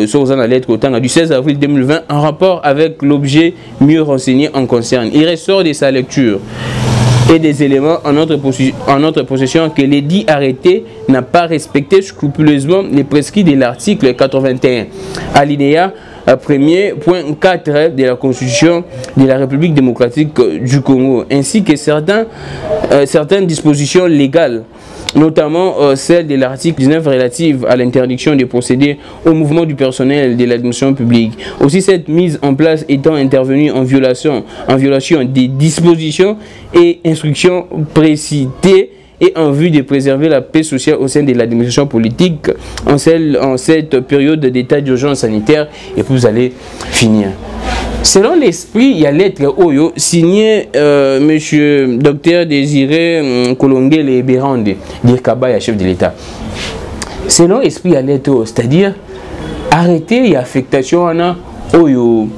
sur la lettre au temps du 16 avril 2020 en rapport avec l'objet mieux renseigné en concerne. Il ressort de sa lecture et des éléments en notre possession que l'édit arrêté n'a pas respecté scrupuleusement les prescrits de l'article 81, alinéa 1er.4 de la Constitution de la République démocratique du Congo, ainsi que certaines dispositions légales, notamment celle de l'article 19 relative à l'interdiction de procéder au mouvement du personnel de l'administration publique. Aussi, cette mise en place étant intervenue en violation des dispositions et instructions précitées et en vue de préserver la paix sociale au sein de l'administration politique en cette période d'état d'urgence sanitaire. Et puis vous allez finir. Selon l'esprit, il y a lettre Oyo signée monsieur Dr Désiré Kolongele et Bérande, dire Kabaya, chef de l'État. Selon l'esprit, il y a lettre, c'est-à-dire arrêter et affectation Oyo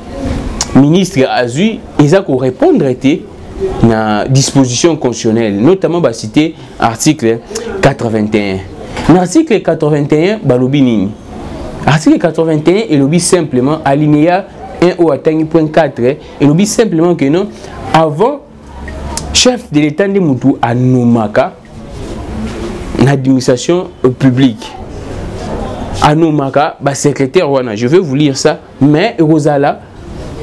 ministre Azu, ils ont répondre na disposition constitutionnelle, notamment bah, cité article 81. L'article 81, balobi nini. Article 81 est lobby simplement alinéa 1 au atteint.4 et lobby simplement que non, avant chef de l'État de Moutou à Nomaka, l'administration publique. À Nomaka, bah, secrétaire Wana, je vais vous lire ça, mais Rosala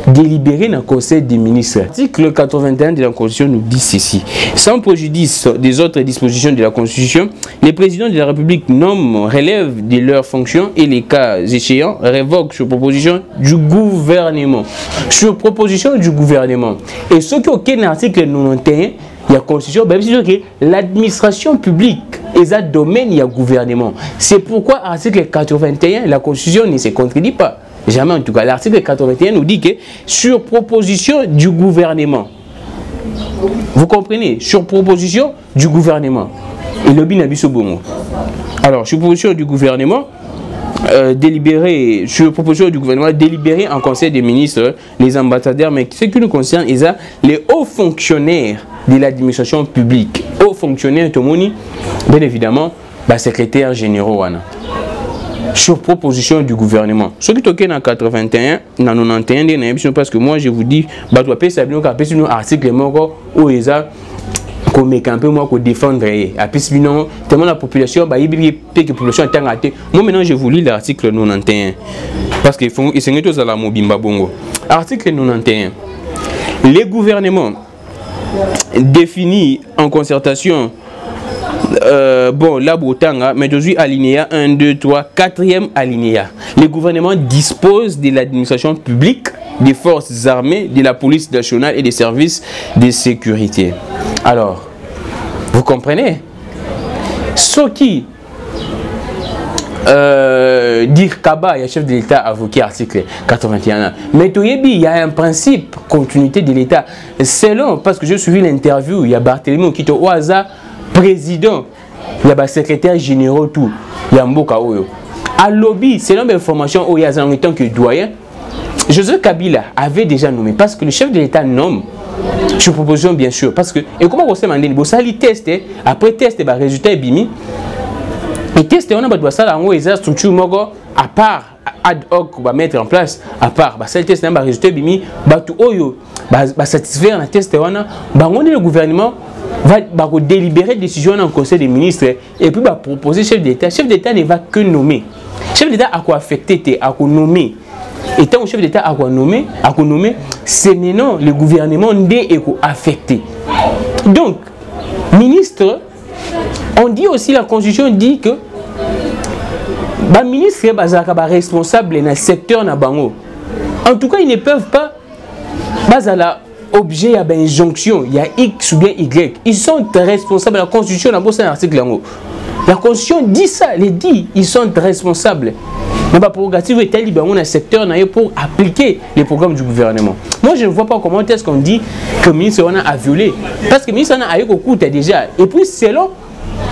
délibéré dans le Conseil des ministres. L'article 81 de la Constitution nous dit ceci. Sans préjudice des autres dispositions de la Constitution, les présidents de la République nomment, relèvent de leurs fonctions et les cas échéants révoquent sur proposition du gouvernement. Sur proposition du gouvernement. Et ce qui est aucun article 91, il y a Constitution, l'administration publique et un domaine, il y a gouvernement. C'est pourquoi l'article 81, la Constitution ne se contredit pas. Jamais en tout cas. L'article 81 nous dit que sur proposition du gouvernement. Vous comprenez? Sur proposition du gouvernement. Et le binabiso bongo. Alors, sur proposition du gouvernement, sur proposition du gouvernement, délibéré en conseil des ministres, les ambassadeurs, mais ce qui nous concerne, ils ont les hauts fonctionnaires de l'administration publique. Hauts fonctionnaires, tout le monde, bien évidemment, bah, secrétaire généraux. Sur proposition du gouvernement. Ce qui est en 81, dans 91, parce que moi je vous dis, bah tu peux savoir qu'après un article où ils ont comme un peu moi qu'on défendre. Après sinon, tellement la population, bah il y a que population est engagée. Moi maintenant je vous lis l'article 91 parce qu'il faut essayer tous à la mobimba bongo. Article 91. Les gouvernements définis en concertation. Bon, là, Botanga, mais je suis alinéa 1, 2, 3, 4e alinéa. Le gouvernement dispose de l'administration publique, des forces armées, de la police nationale et des services de sécurité. Alors, vous comprenez? Ce qui dire Kaba, il y a chef de l'État avocat article 81. Mais il y a un principe, continuité de l'État. Selon, parce que j'ai suivi l'interview, il y a Barthélemy Okito Oaza, président, il y a secrétaire général tout, il y a Mboka Oyo. À lobby, selon mes informations, il y a un temps que doyen, Joseph Kabila avait déjà nommé, parce que le chef de l'État nomme, sur proposition bien sûr, parce que, et comment on s'est demandé, ça lui teste, après test, le résultat est bimi, et test, on a besoin de ça, là, on a une structure, à part, ad hoc, on va mettre en place, à part, ça le test, le résultat est bimi, tout Oyo, satisfaire un test, on a le gouvernement, va délibérer décision dans le conseil des ministres et puis va proposer chef d'État. Chef d'État ne va que nommer. Chef d'État a quoi affecté, a quoi nommer. étant chef d'État à nommer, c'est maintenant le gouvernement affecté. Donc, ministre, on dit aussi, la Constitution dit que le ministre est responsable dans le secteur na bango. En tout cas, ils ne peuvent pas objet à une injonction, il y a X ou bien Y. Ils sont responsables. La Constitution n'a pas un article. La Constitution dit ça, ils sont responsables. Mais la prérogative est telle dans le secteur pour appliquer les programmes du gouvernement. Moi, je ne vois pas comment est-ce qu'on dit que le ministre a violé. Parce que le ministre a écouté déjà. Et puis, selon,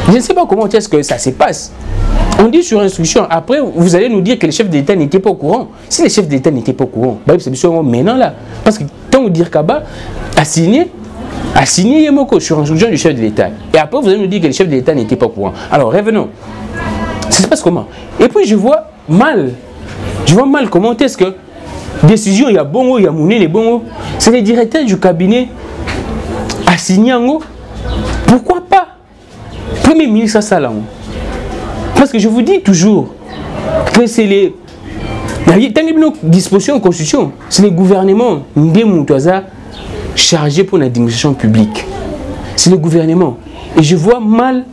je ne sais pas comment est-ce que ça se passe. On dit sur instruction, après vous allez nous dire que le chef d'État n'était pas au courant. Si le chef d'État n'était pas au courant, c'est maintenant là. Parce que tant vous dire Kaba a signé Yemoko sur instruction du chef de l'État. Et après vous allez nous dire que le chef de l'État n'était pas au courant. Alors revenons. Ça se passe comment? Et puis je vois mal comment est-ce que décision, il y a Bongo, il y a Mouné, les Bongo. C'est le directeur du cabinet a signé Ango. Pourquoi pas? Premier ministre Salam. Parce que je vous dis toujours que c'est les dispositions de la Constitution, c'est les gouvernements chargés pour l'administration publique. C'est le gouvernement. Et je vois mal,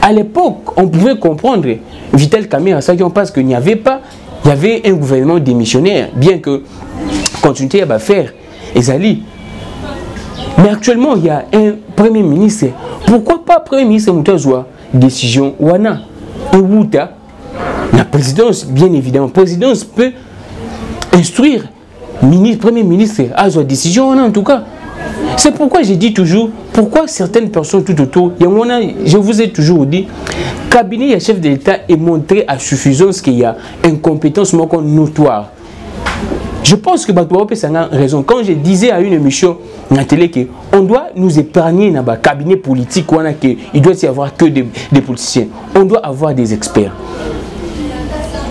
à l'époque, on pouvait comprendre, Vital Kamerhe, parce qu'il n'y avait pas, il y avait un gouvernement démissionnaire, bien que continuité à faire, Ezali. Mais actuellement, il y a un premier ministre. Pourquoi pas premier ministre Moutazoua? Décision Wana. La présidence, bien évidemment, la présidence peut instruire premier ministre à sa décision, en tout cas. C'est pourquoi j'ai dit toujours, pourquoi certaines personnes tout autour, je vous ai toujours dit, le cabinet et chef de l'État est montré à suffisance qu'il y a incompétence notoire. Je pense que Batouape a raison. Quand je disais à une émission à la télé qu'on doit nous épargner dans le cabinet politique, il doit y avoir que des politiciens. On doit avoir des experts.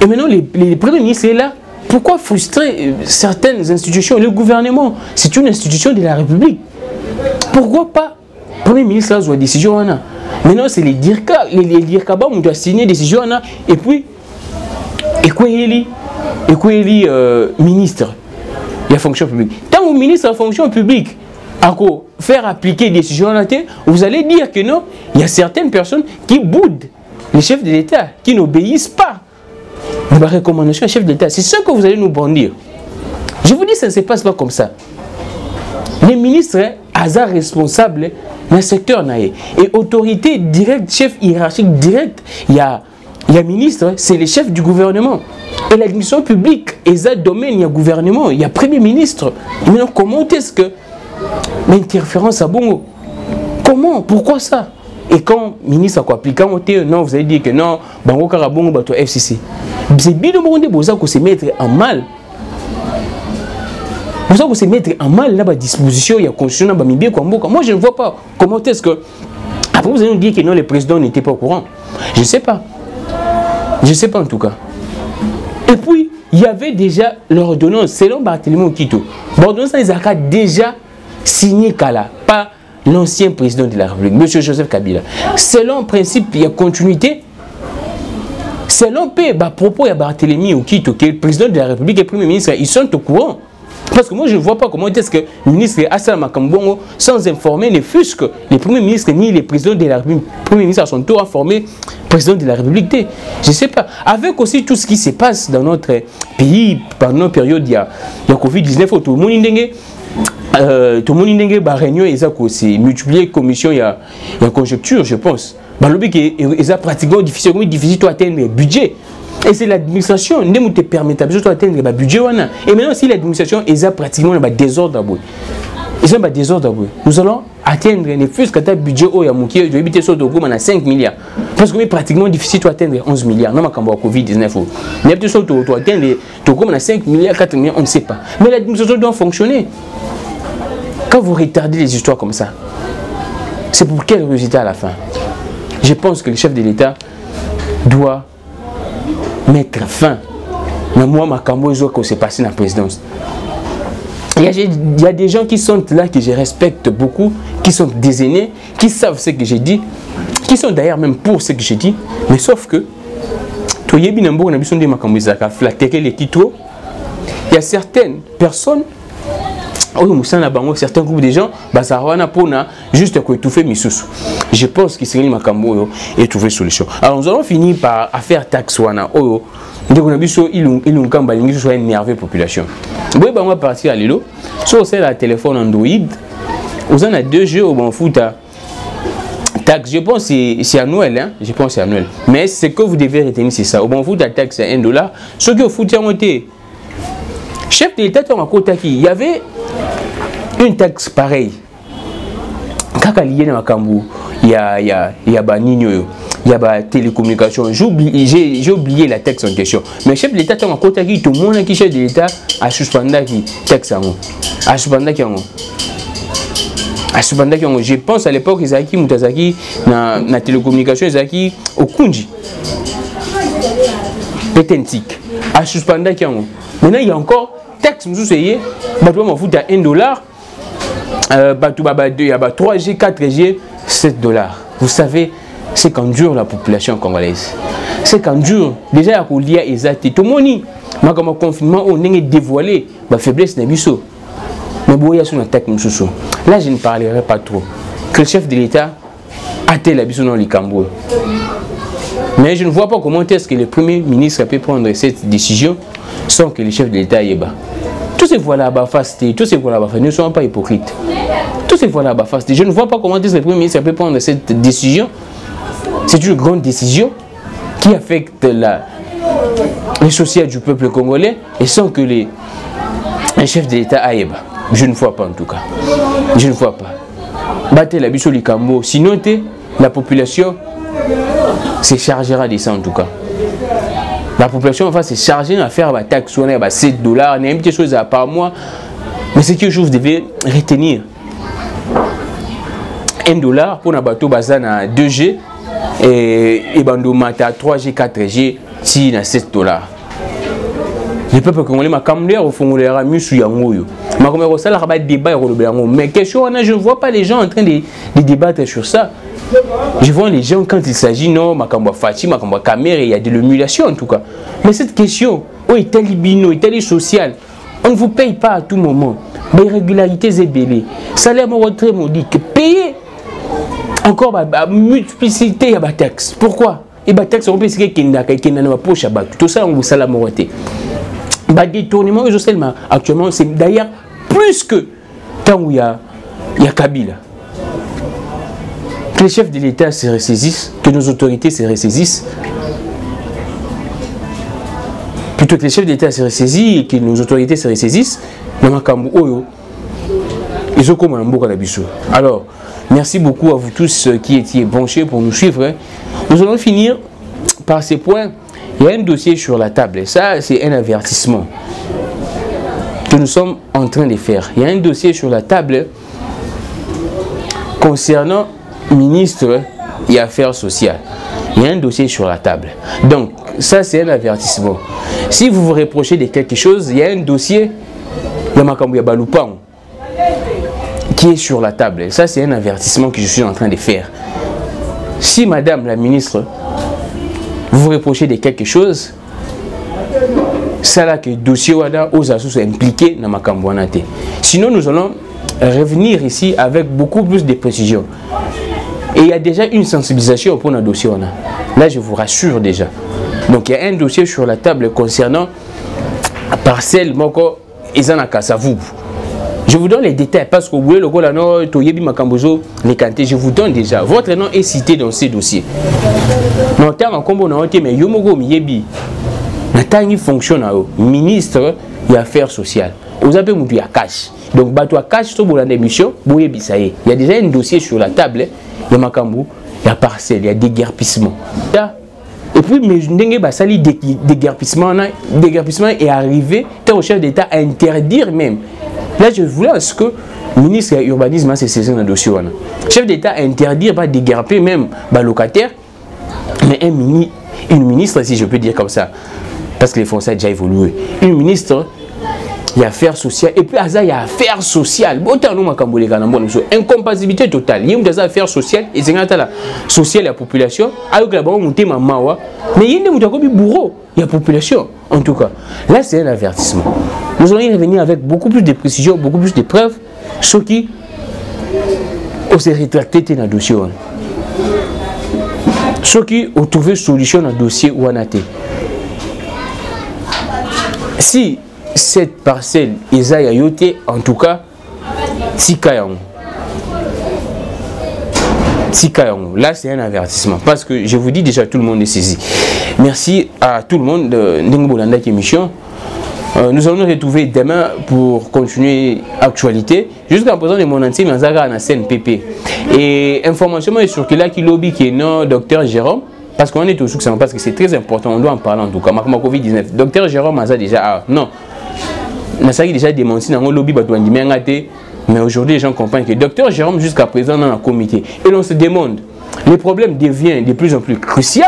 Et maintenant, les premiers ministres sont là. Pourquoi frustrer certaines institutions? Le gouvernement, c'est une institution de la République. Pourquoi pas le premier ministre a une décision? Maintenant, c'est les DIRCA. Les DIRCA, on doit signer des décisions. Et puis, ministre de la fonction publique. Tant que ministre de la fonction publique a faire appliquer des décisions, vous allez dire que non, il y a certaines personnes qui boudent les chefs de l'État, qui n'obéissent pas aux recommandations des chefs de l'État. C'est ce que vous allez nous brandir. Je vous dis, ça ne se passe pas comme ça. Les ministres sont responsables dans le secteur. Et autorité directe, chef hiérarchique direct, il y a ministre, c'est le chef du gouvernement. Et l'administration publique, il y a domaine, il y a gouvernement, il y a premier ministre. Et maintenant, comment est-ce que l'interférence à Bongo? Comment? Pourquoi ça? Et quand le ministre a appliqué, non, vous allez dire que non, Bango Karabongo, Bato FCC. C'est bien de se mettre en mal. Vous se mettre en mal dans la disposition, il y a constitution, moi je ne vois pas comment est-ce que. Après vous allez nous dire que non, le président n'était pas au courant. Je ne sais pas. Je ne sais pas en tout cas. Et puis, il y avait déjà l'ordonnance, selon Barthélemy Okito. L'ordonnance, ils ont déjà signé Kala, pas l'ancien président de la République, M. Joseph Kabila. Selon le principe, il y a continuité. Selon le propos de Barthélemy Okito, que le président de la République et le premier ministre, ils sont au courant. Parce que moi, je ne vois pas comment est-ce que le ministre Assala Makambongo, sans informer, ne fût-ce que les premiers ministres ni les présidents de la République, les premiers ministres à son tour informés, le président de la République. Je ne sais pas. Avec aussi tout ce qui se passe dans notre pays pendant une période, il y a Covid-19, tout le monde a réunion, il a multiplié commission, il y a conjecture, je pense. Il a pratiquement difficile d'atteindre le budget. Et c'est l'administration qui te permet d'atteindre le budget. Et maintenant, si l'administration est pratiquement dans le désordre, nous allons atteindre ne fût-ce que le budget où il y a 5 milliards. Parce que c'est pratiquement difficile d'atteindre 11 milliards. Non, quand on Covid-19. Mais atteindre 5 milliards, 4 milliards, on ne sait pas. Mais l'administration doit fonctionner. Quand vous retardez les histoires comme ça, c'est pour quel résultat à la fin? Je pense que le chef de l'État doit mettre fin à moi, ma camboise, que c'est passé dans la présidence. Il y a des gens qui sont là, que je respecte beaucoup, qui sont des aînés, qui savent ce que j'ai dit, qui sont d'ailleurs même pour ce que j'ai dit, mais sauf que, y a certaines personnes, certains groupes de gens, juste étouffer Misusu. Je pense que c'est une makambo et trouver solution. Alors nous allons finir par faire taxe wana oyo. Dès qu'on a vu ça, il nous cambagne, il soit énervé population. Bon, on va partir à l'élo. Sur le téléphone Android, vous en avez 2 jeux au bon foot. Taxe, je pense que c'est annuel, hein? Je pense que c'est annuel. Mais ce que vous devez retenir, c'est ça. Au bon foot, la taxe c'est $1. Ce que vous foutez à monter. Chef de l'État, il y avait une taxe pareille. Quand il y a il y a la télécommunication. J'ai oublié la taxe en question. Mais chef de l'État, tout le monde qui chef de l'État a suspendu la taxe. Je pense à l'époque, Isaki Mutazaki, dans la télécommunication, Isaki Okunji. Petentique. A suspendu. Maintenant, il y a encore taxe. Nous essayons, il y a $1. Il y a 3G, 4G, $7. Vous savez, c'est quand dure la population congolaise. C'est quand dure. Déjà, il y a des actes. Tout le monde, le confinement, on est dévoilé. La faiblesse n'est pas. Mais bon, il y a une attaque. Là, je ne parlerai pas trop. Que le chef de l'État a tel habit dans les Cambodges. Mais je ne vois pas comment est-ce que le Premier ministre peut prendre cette décision sans que le chef de l'État y ait bas. Tous ces voilà bas fastés, tous ces voilà bas ne sont pas hypocrites. Tous ces voilà bas fastés. Je ne vois pas comment est-ce que le Premier ministre peut prendre cette décision. C'est une grande décision qui affecte le social du peuple congolais et sans que le chef de l'État aille bas. Je ne vois pas en tout cas. Je ne vois pas. Battez la biche au Likambo. Sinon, la population se chargera de ça en tout cas. La population va se charger à faire la taxe $7, il y a une petite chose par mois. Mais ce que je vous devez retenir, $1 pour un bateau basé à 2G et bandomata 3G, 4G, si à $7. Le peuple congolais m'a cambré au fond de la musu yangoyo. Mais question, je ne vois pas les gens en train de débattre sur ça. Je vois les gens quand il s'agit, non, Makamba Fati, Makamba Kamere, il y a de l'humiliation en tout cas. Mais cette question, où est elle bino, est-elle sociale? On ne vous paye pas à tout moment. Les irrégularités et belées. Salaire très modique. Payer encore la multiplicité de taxes. Pourquoi? Et les taxes, on peut essayer qu'il y a une poche à battre. Tout ça, on vous salaire moroté. Les détournements, actuellement, c'est d'ailleurs plus que quand il y a Kabila. Que les chefs de l'État se ressaisissent, que nos autorités se ressaisissent. Plutôt que les chefs d'État se ressaisissent et que nos autorités se ressaisissent, alors, merci beaucoup à vous tous qui étiez branchés pour nous suivre. Nous allons finir par ces points. Il y a un dossier sur la table. Et ça, c'est un avertissement que nous sommes en train de faire. Il y a un dossier sur la table concernant ministre et affaires sociales. Il y a un dossier sur la table. Donc, ça, c'est un avertissement. Si vous vous reprochez de quelque chose, il y a un dossier qui est sur la table. Ça, c'est un avertissement que je suis en train de faire. Si madame la ministre, vous reprochez de quelque chose, c'est là que le dossier aux associés impliqués dans ma cambouanate. Sinon, nous allons revenir ici avec beaucoup plus de précision. Et il y a déjà une sensibilisation pour notre dossier. Là, je vous rassure déjà. Donc, il y a un dossier sur la table concernant la parcelle Moko Ezanakasavu. Je vous donne les détails parce que vous voulez le go là, Toyebi Makambozo, les cantés, je vous donne déjà. Votre nom est cité dans ces dossiers. Nous avons un combo, mais Yomogo Miyebi, Natani fonctionne ministre des Affaires sociales. Vous avez un cash. Donc, bateau à cash, sur l'émission, il y a déjà un dossier sur la table. Il y a Makambo, il y a parcelle, il y a déguerpissement. Et puis, déguerpissement est arrivé, au chef d'État à interdire même. Là, je voulais que le ministre de l'urbanisme s'est saisi dans le dossier. Le chef d'État a interdit de déguerper même les locataires, mais une ministre, si je peux dire comme ça, parce que les Français ont déjà évolué, une ministre il y a affaires sociales, et puis il y a affaires sociales. Incompatibilité totale. Il y a des affaires sociales, et c'est la sociale, la population, alors que la banque monte ma mawa, mais il y a des bourreaux, il y a la population, en tout cas. Là, c'est un avertissement. Nous allons y revenir avec beaucoup plus de précision, beaucoup plus de preuves, ce qui, on s'est rétracté dans le dossier. Ce qui, ont trouvé solution dans le dossier où on a été. Si cette parcelle est à yoté, en tout cas, là c'est un avertissement. Parce que je vous dis déjà, tout le monde est saisi. Merci à tout le monde de Ndingbolanda qui émission. Nous allons nous retrouver demain pour continuer l'actualité. Jusqu'à présent, de mon entier, dans la CNPP. Et information est sur là qui lobby qui est non, docteur Jérôme. Parce qu'on est au succès, parce que c'est très important, on doit en parler en tout cas. Covid-19. Docteur Jérôme a déjà. Non. On a déjà démenti dans le lobby, mais aujourd'hui, les gens comprennent que docteur Jérôme, jusqu'à présent, dans le comité. Et l'on se demande, les problèmes deviennent de plus en plus cruciaux.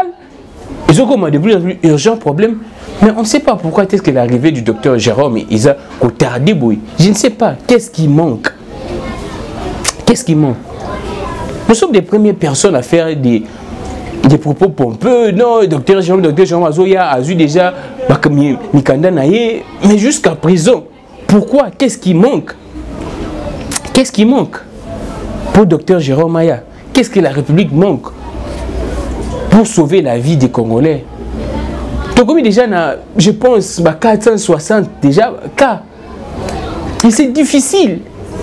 Ils ont comme de plus en plus urgents problèmes. Mais on ne sait pas pourquoi est-ce que l'arrivée du docteur Jérôme il a tardé. Je ne sais pas. Qu'est-ce qui manque? Qu'est-ce qui manque? Nous sommes les premières personnes à faire des propos pompeux. Non, docteur Jérôme Azoya a eu déjà Mikanda Naye. Mais jusqu'à présent, pourquoi? Qu'est-ce qui manque? Qu'est-ce qui manque pour docteur Jérôme Maya? Qu'est-ce que la République manque pour sauver la vie des Congolais? Donc, déjà, je pense, 460 déjà cas. Et c'est difficile.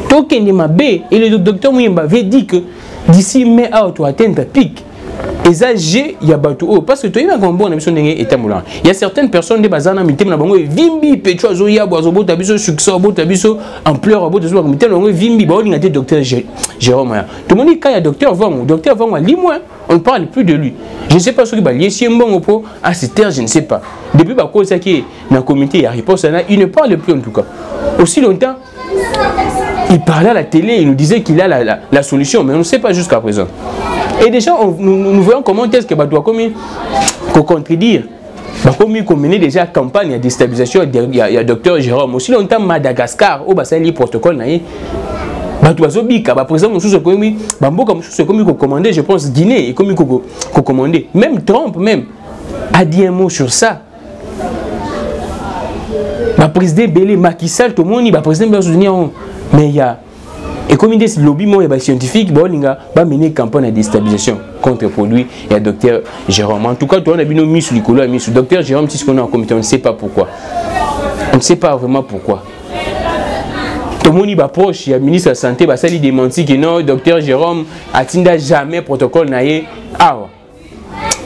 Donc, et le docteur Mouyemba avait dit que d'ici mai à atteindre un pic. Et ça, il y a bateau. Parce que il y a certaines personnes qui ont dit Vimbi, Petro, Zoya, Boazobo, Tabiso, Succès, Tabiso, Ampleur, Vimbi, docteur Jérôme. Tout le monde dit qu'il y a docteur Vang, docteur Vang, on ne parle plus de lui. Je ne sais pas ce qu'il y a, si un bon repos à cette heure, je ne sais pas. Depuis que qui est dans le comité, il y a réponse, il ne parle plus en tout cas. Aussi longtemps, il parlait à la télé, il nous disait qu'il a la solution, mais on ne sait pas jusqu'à présent. Et déjà, nous voyons comment est-ce que doit contredire. Comme mener déjà la campagne de déstabilisation, il y a docteur Jérôme. Aussi longtemps, Madagascar, au bassin, il protocole, par exemple, je pense Guinée et comme commandé. Même Trump même a dit un mot sur ça. Le président Belé, Macky Sall, tout le monde, le président Belé, mais il y a et comme il dit lobby scientifique, va mener une campagne de déstabilisation contre produit et le docteur Jérôme. En tout cas, on a mis sur le docteur Jérôme, si on a en comité, on ne sait pas pourquoi. On ne sait pas vraiment pourquoi. Tout le monde est proche, il y a le ministre de la Santé, il démentit que non, le docteur Jérôme n'a jamais protocole.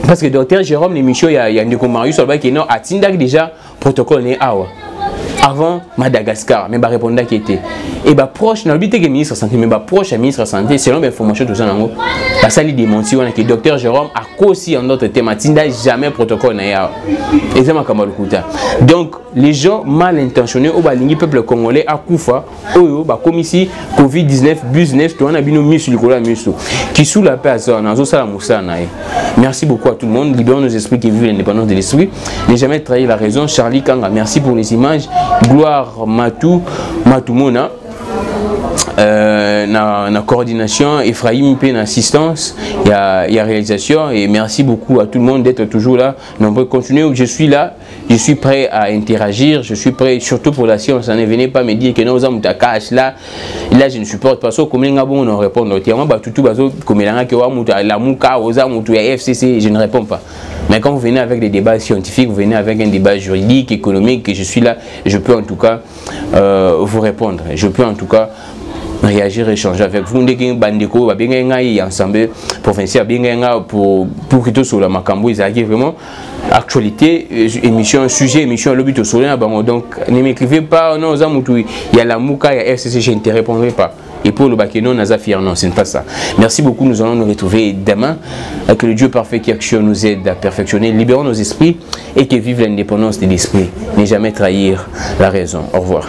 Parce que le docteur Jérôme, l'émission, il y a un Marius qui a déjà protocole. Avant Madagascar, mais bah répondre qui était et bah proche dans le but que ministre de la santé mais bah proche à ministre de la santé selon l'information tout ça nango bah ça lui démenti on a que docteur Jérôme a aussi en d'autres thèmes n'a jamais protocole na ya exactement comme le kuta. Donc les gens mal intentionnés au balingi peuple congolais à Koufa oyo bah comme ici Covid-19 business to on a bino mis sur le cola miso qui sous la paix ça nazo sala musa na. Merci beaucoup à tout le monde, libérons nos esprits qui vivent l'indépendance de l'esprit, ne jamais trahir la raison. Charlie Kanga, merci pour les images. Gloire Matumona, na coordination, Ephraim P na assistance, il y a réalisation et merci beaucoup à tout le monde d'être toujours là. On peut continuer, je suis là, je suis prêt à interagir, je suis prêt surtout pour la science. Ne venez pas me dire que nous avons ta cache là je ne supporte pas ça. Comme les gars on répond notamment tout comme la mouka aux armes ou FCC, je ne réponds pas. Mais quand vous venez avec des débats scientifiques, vous venez avec un débat juridique, économique, et je suis là, je peux en tout cas vous répondre. Je peux en tout cas réagir, échanger avec vous. Dès que bandeko va bien gagner ensemble provincial bien gagner pour que sur la macambo ils arrivent vraiment actualité émission sujet émission le but au soleil donc ne m'écrivez pas non il y a la mouka il y a FCC je ne te répondrai pas. Et pour le Bakeno, Nazafir, non, ce n'est pas ça. Merci beaucoup, nous allons nous retrouver demain. Que le Dieu parfait qui actionne nous aide à perfectionner, libérons nos esprits et que vive l'indépendance de l'esprit. Ne jamais trahir la raison. Au revoir.